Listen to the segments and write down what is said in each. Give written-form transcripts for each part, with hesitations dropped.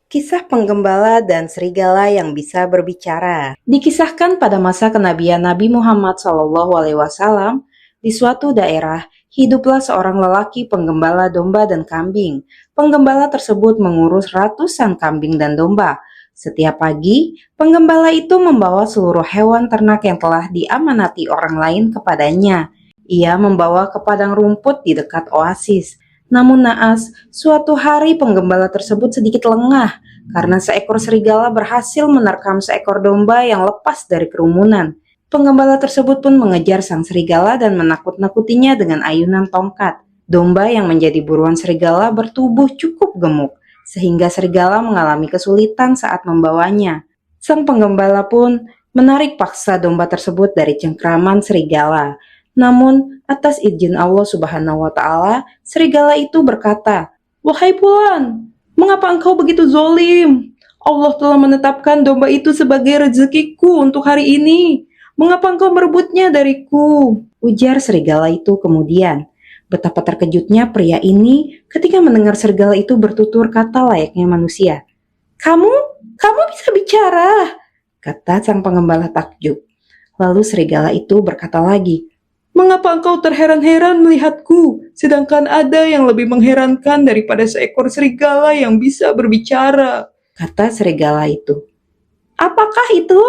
Kisah penggembala dan serigala yang bisa berbicara. Dikisahkan pada masa kenabian Nabi Muhammad SAW, di suatu daerah, hiduplah seorang lelaki penggembala domba dan kambing. Penggembala tersebut mengurus ratusan kambing dan domba. Setiap pagi, penggembala itu membawa seluruh hewan ternak yang telah diamanati orang lain kepadanya. Ia membawa ke padang rumput di dekat oasis. Namun naas, suatu hari penggembala tersebut sedikit lengah karena seekor serigala berhasil menerkam seekor domba yang lepas dari kerumunan. Penggembala tersebut pun mengejar sang serigala dan menakut-nakutinya dengan ayunan tongkat. Domba yang menjadi buruan serigala bertubuh cukup gemuk, sehingga serigala mengalami kesulitan saat membawanya. Sang penggembala pun menarik paksa domba tersebut dari cengkraman serigala. Namun, atas izin Allah Subhanahu wa Ta'ala, serigala itu berkata, "Wahai Fulan, mengapa engkau begitu zolim? Allah telah menetapkan domba itu sebagai rezekiku untuk hari ini. Mengapa engkau merebutnya dariku?" Ujar serigala itu kemudian. Betapa terkejutnya pria ini ketika mendengar serigala itu bertutur kata layaknya manusia. Kamu bisa bicara?" kata sang penggembala takjub. Lalu serigala itu berkata lagi, "Mengapa engkau terheran-heran melihatku, sedangkan ada yang lebih mengherankan daripada seekor serigala yang bisa berbicara?" kata serigala itu. "Apakah itu?"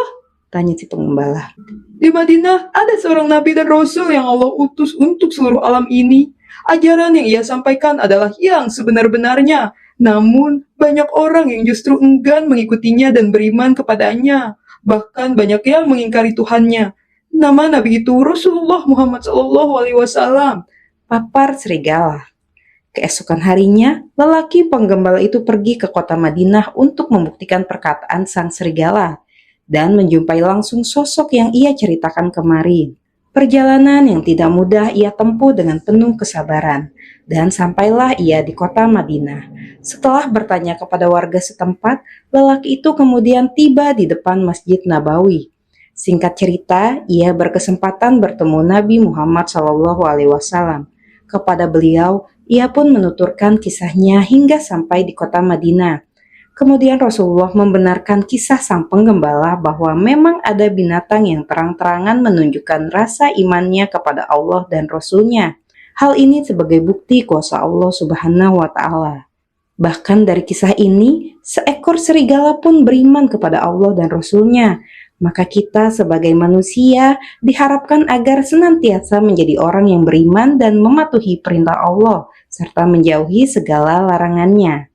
tanya si penggembala. "Di Madinah ada seorang nabi dan rasul yang Allah utus untuk seluruh alam ini. Ajaran yang ia sampaikan adalah yang sebenar-benarnya. Namun, banyak orang yang justru enggan mengikutinya dan beriman kepadanya. Bahkan banyak yang mengingkari Tuhannya. Nama nabi itu Rasulullah Muhammad SAW." Papar serigala. Keesokan harinya, lelaki penggembala itu pergi ke kota Madinah untuk membuktikan perkataan sang serigala dan menjumpai langsung sosok yang ia ceritakan kemarin. Perjalanan yang tidak mudah ia tempuh dengan penuh kesabaran, dan sampailah ia di kota Madinah. Setelah bertanya kepada warga setempat, lelaki itu kemudian tiba di depan Masjid Nabawi. Singkat cerita, ia berkesempatan bertemu Nabi Muhammad SAW. Kepada beliau, ia pun menuturkan kisahnya hingga sampai di kota Madinah. Kemudian Rasulullah membenarkan kisah sang penggembala bahwa memang ada binatang yang terang-terangan menunjukkan rasa imannya kepada Allah dan Rasul-Nya. Hal ini sebagai bukti kuasa Allah Subhanahu wa Ta'ala. Bahkan dari kisah ini, seekor serigala pun beriman kepada Allah dan Rasul-Nya. Maka kita sebagai manusia diharapkan agar senantiasa menjadi orang yang beriman dan mematuhi perintah Allah, serta menjauhi segala larangannya.